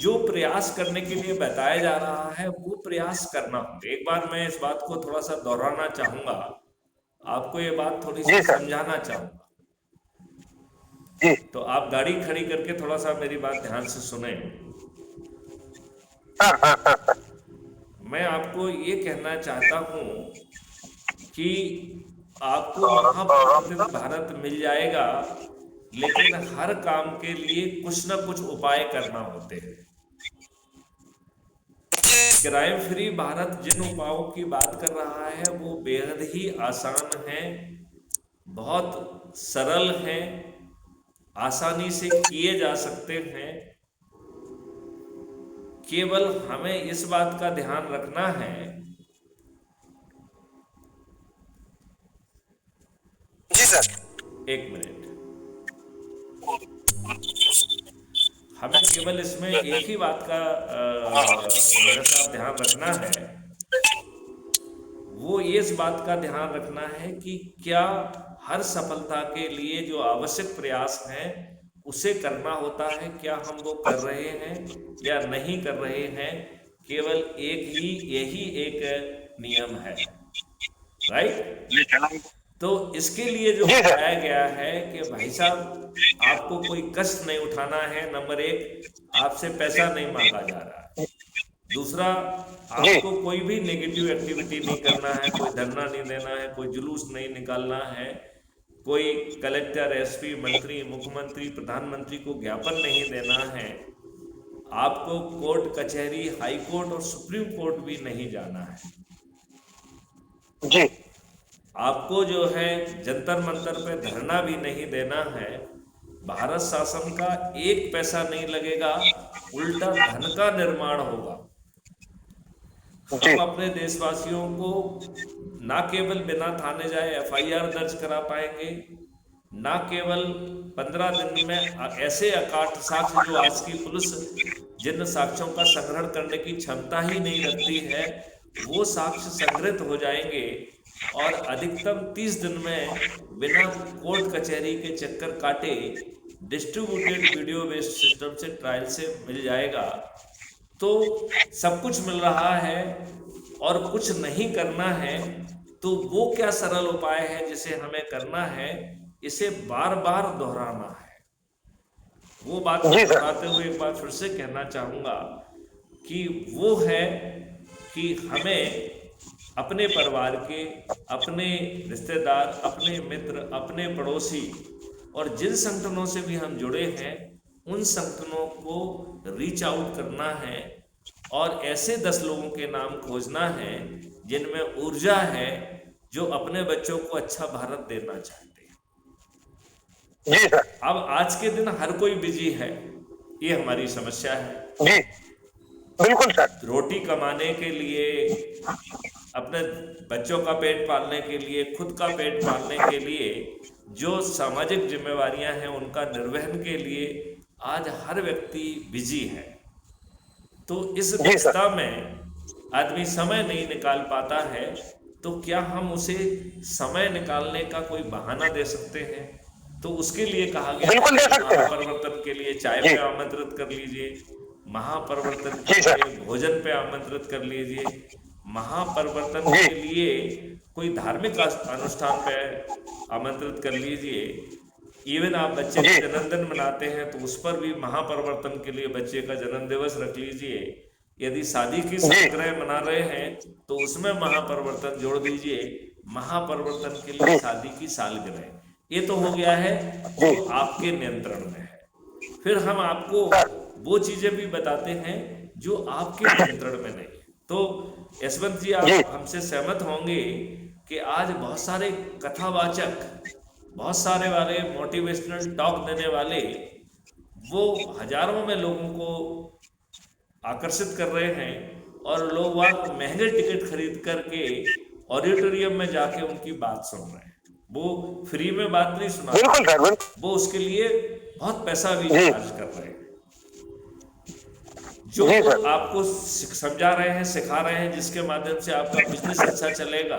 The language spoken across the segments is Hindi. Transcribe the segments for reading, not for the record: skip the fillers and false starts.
जो प्रयास करने के लिए बताया जा रहा है वो प्रयास करना होगा। एक बार मैं इस बात को थोड़ा सा दोहराना चाहूंगा, आपको ये बात थोड़ी सी जी सर। समझाना चाहूंगा। जी। तो आप गाड़ी खड़ी करके थोड़ा सा मेरी बात ध्यान से सुने। हाँ हाँ हाँ हाँ। मैं आपको ये कहना चाहता हूं कि आपको महापरिवर्तित भारत मिल जाएगा, लेकिन हर काम के लिए कुछ ना कुछ उपाय करना होते हैं। क्राइम फ्री भारत जिन उपायों की बात कर रहा है वो बेहद ही आसान है, बहुत सरल हैं, आसानी से किए जा सकते हैं। केवल हमें इस बात का ध्यान रखना है, जी सर। एक मिनट, हमें केवल इसमें एक ही बात का मेरे साथ ध्यान रखना है। वो इस बात का ध्यान रखना है कि क्या हर सफलता के लिए जो आवश्यक प्रयास हैं उसे करना होता है, क्या हम वो कर रहे हैं या नहीं कर रहे हैं। केवल यही एक नियम है, राइट। तो इसके लिए जो जी सर। बताया गया है कि भाई साहब आपको कोई कष्ट नहीं उठाना है। नंबर एक, आपसे पैसा नहीं मांगा जा रहा है। दूसरा, जी। आपको कोई भी नेगेटिव एक्टिविटी नहीं करना है, कोई धरना नहीं देना है, कोई जुलूस नहीं निकालना है, कोई कलेक्टर, एसपी, मंत्री, मुख्यमंत्री, प्रधानमंत्री को ज्ञापन नहीं देना है। आपको कोर्ट कचहरी, हाई कोर्ट और सुप्रीम कोर्ट भी नहीं जाना है। जी। आपको जो है जंतर मंतर पे धरना भी नहीं देना है। भारत शासन का एक पैसा नहीं लगेगा, उल्टा धन का निर्माण होगा। जी। हम अपने देशवासियों को ना केवल बिना थाने जाए एफआईआर दर्ज करा पाएंगे, ना केवल 15 दिन में ऐसे अकाट साक्ष्य जो आज की पुलिस जिन साक्ष्यों का संग्रहण करने की क्षमता ही नहीं रखती है, वो साक्ष्य संग्रहित हो जाएंगे और अधिकतम 30 दिन में बिना कोर्ट कचहरी के चक्कर काटे डिस्ट्रीब्यूटेड वीडियो बेस्ड सिस्टम से ट्रायल से मिल जाएगा। तो सब कुछ मिल रहा है और कुछ नहीं करना है, तो वो क्या सरल उपाय है जिसे हमें करना है, इसे बार बार दोहराना है। वो बात को जी सर। दोहराते हुए एक बार फिर से कहना चाहूंगा कि वो है कि हमें अपने परिवार के, अपने रिश्तेदार, अपने मित्र, अपने पड़ोसी और जिन संगठनों से भी हम जुड़े हैं उन संगठनों को रीच आउट करना है और ऐसे 10 लोगों के नाम खोजना है जिनमें ऊर्जा है, जो अपने बच्चों को अच्छा भारत देना चाहते हैं। जी सर। अब आज के दिन हर कोई बिजी है, ये हमारी समस्या है। जी बिल्कुल सर। रोटी कमाने के लिए, अपने बच्चों का पेट पालने के लिए, खुद का पेट पालने के लिए, जो सामाजिक जिम्मेवारियां हैं उनका निर्वहन के लिए आज हर व्यक्ति बिजी है। तो इस जी सर। व्यस्तता में आदमी समय नहीं निकाल पाता है, तो क्या हम उसे समय निकालने का कोई बहाना दे सकते हैं। तो उसके लिए कहा गया बिल्कुल दे है सकते हैं। महापरिवर्तन के लिए चाय जी। पे आमंत्रित कर लीजिए, महापरिवर्तन के जी सर। लिए भोजन पे आमंत्रित कर लीजिए, महापरिवर्तन जी। के लिए कोई धार्मिक अनुष्ठान पे आमंत्रित कर लीजिए। इवन आप बच्चे जी। का जन्मदिन मनाते हैं तो उस पर भी महापरिवर्तन के लिए बच्चे का जन्म दिवस रख लीजिए। यदि शादी की जी। सालगिरह मना रहे हैं तो उसमें महापरिवर्तन जोड़ दीजिए, महापरिवर्तन के लिए जी। शादी की सालगिरह। ये तो हो गया है जी जो आपके नियंत्रण में है। फिर हम आपको सर। वो चीजें भी बताते हैं जो आपके नियंत्रण में नहीं है। तो यशवंत जी, जी। आप हमसे सहमत होंगे कि आज बहुत सारे कथावाचक, बहुत सारे वाले मोटिवेशनल टॉक देने वाले, वो हजारों में लोगों को आकर्षित कर रहे हैं और लोग वहाँ महंगे टिकट खरीद करके ऑडिटोरियम में जाके उनकी बात सुन रहे हैं। वो फ्री में बात नहीं सुना रहे, बिल्कुल सर। बिल्कुल। वो उसके लिए बहुत पैसा भी जी। चार्ज कर रहे हैं। जो जी सर। आपको समझा रहे हैं, सिखा रहे हैं, जिसके माध्यम से आपका बिजनेस अच्छा चलेगा,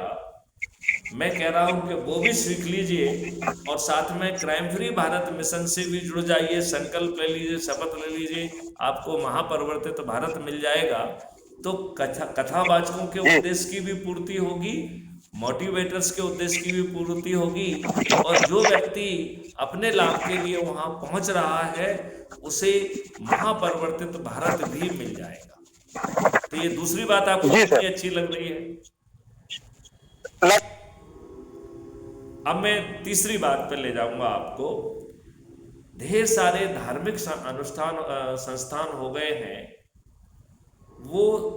मैं कह रहा हूं कि वो भी सीख लीजिए और साथ में क्राइम फ्री भारत मिशन से भी जुड़ जाइए, संकल्प ले लीजिए, शपथ ले लीजिए, आपको महापरिवर्तित भारत मिल जाएगा। तो कथावाचकों के जी उद्देश्य की भी पूर्ति होगी, मोटिवेटर्स के उद्देश्य की भी पूर्ति होगी, और जो व्यक्ति अपने लाभ के लिए वहां पहुंच रहा है उसे महापरिवर्तित भारत भी मिल जाएगा। तो ये दूसरी बात आपको जी कितनी सर। अच्छी लग रही है? लग- अब मैं तीसरी बात पे ले जाऊंगा आपको। ढेर सारे धार्मिक अनुष्ठान संस्थान हो गए हैं। वो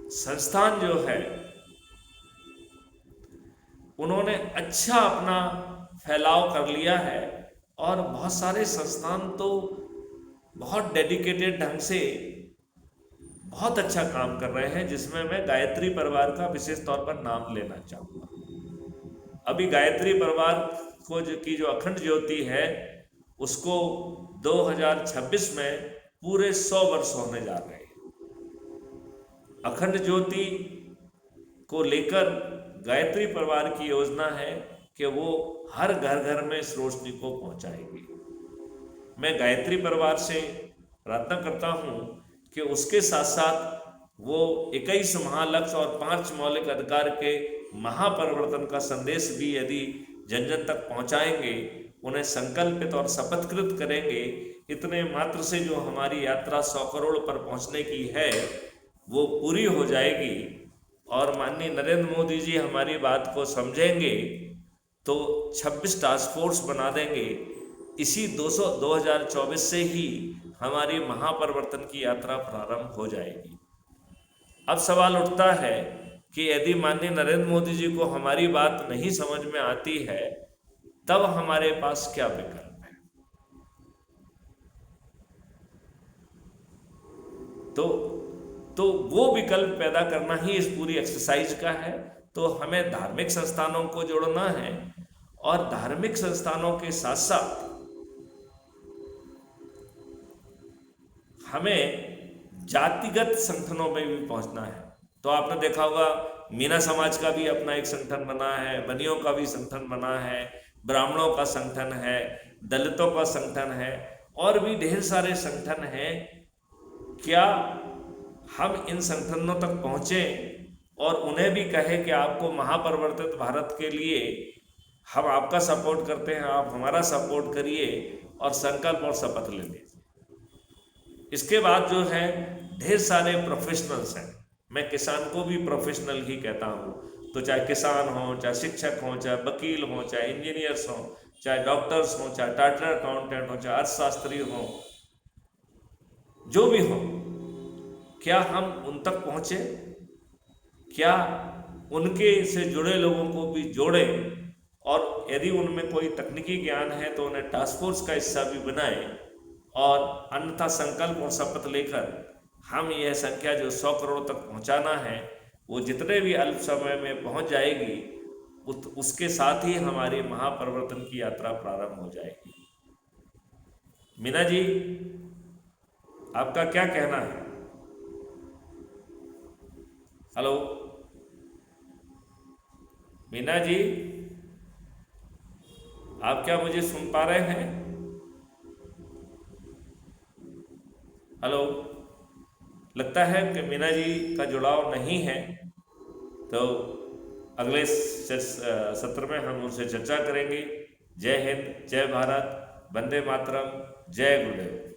संस्थान जो है उन्होंने अच्छा अपना फैलाव कर लिया है, और बहुत सारे संस्थान तो बहुत डेडिकेटेड ढंग से बहुत अच्छा काम कर रहे हैं, जिसमें मैं गायत्री परिवार का विशेष तौर पर नाम लेना चाहूंगा। अभी गायत्री परिवार को जो अखंड ज्योति है उसको 2026 में पूरे 100 वर्ष होने जा रहे हैं। अखंड ज्योति को लेकर गायत्री परिवार की योजना है कि वो हर घर घर में इस रोशनी को पहुंचाएगी। मैं गायत्री परिवार से प्रार्थना करता हूं कि उसके साथ साथ वो 21 महालक्ष्य और 5 मौलिक अधिकार के महापरिवर्तन का संदेश भी यदि जन जन तक पहुंचाएंगे, उन्हें संकल्पित और शपथकृत करेंगे, इतने मात्र से जो हमारी यात्रा 100 करोड़ पर पहुंचने की है वो पूरी हो जाएगी। और माननीय नरेंद्र मोदी जी हमारी बात को समझेंगे तो 26 टास्क फोर्स बना देंगे। इसी 2024 से ही हमारी महापरिवर्तन की यात्रा प्रारंभ हो जाएगी। अब सवाल उठता है कि यदि माननीय नरेंद्र मोदी जी को हमारी बात नहीं समझ में आती है, तब हमारे पास क्या विकल्प है? तो वो विकल्प पैदा करना ही इस पूरी एक्सरसाइज का है। तो हमें धार्मिक संस्थानों को जोड़ना है, और धार्मिक संस्थानों के साथ साथ हमें जातिगत संगठनों में भी पहुंचना है। तो आपने देखा होगा मीना समाज का भी अपना एक संगठन बना है, बनियों का भी संगठन बना है, ब्राह्मणों का संगठन है, दलितों का संगठन है, और भी ढेर सारे संगठन हैं। क्या हम इन संगठनों तक पहुंचे और उन्हें भी कहे कि आपको महापरिवर्तित भारत के लिए हम आपका सपोर्ट करते हैं, आप हमारा सपोर्ट करिए, और संकल्प और शपथ ले लीजिए। इसके बाद जो है ढेर सारे प्रोफेशनल्स हैं, मैं किसान को भी प्रोफेशनल ही कहता हूँ। तो चाहे किसान हो, चाहे शिक्षक हो, चाहे वकील हो, चाहे इंजीनियर्स हो, चाहे डॉक्टर्स हो, चाहे चार्टर्ड अकाउंटेंट हो, चाहे अर्थशास्त्री हो, जो भी हो, क्या हम उन तक पहुंचे? क्या उनके से जुड़े लोगों को भी जोड़ें, और यदि उनमें कोई तकनीकी ज्ञान है तो उन्हें टास्क फोर्स का हिस्सा भी बनाएं, और अन्यथा संकल्प और शपथ लेकर हम यह संख्या जो 100 करोड़ तक पहुंचाना है वो जितने भी अल्प समय में पहुंच जाएगी, उसके साथ ही हमारी महापरिवर्तन की यात्रा प्रारंभ हो जाएगी। मीना जी, आपका क्या कहना है? हेलो मीना जी, आप क्या मुझे सुन पा रहे हैं? हेलो, लगता है कि मीना जी का जुड़ाव नहीं है। तो अगले सत्र में हम उनसे चर्चा करेंगे। जय हिंद, जय भारत, वंदे मातरम, जय गुरुदेव।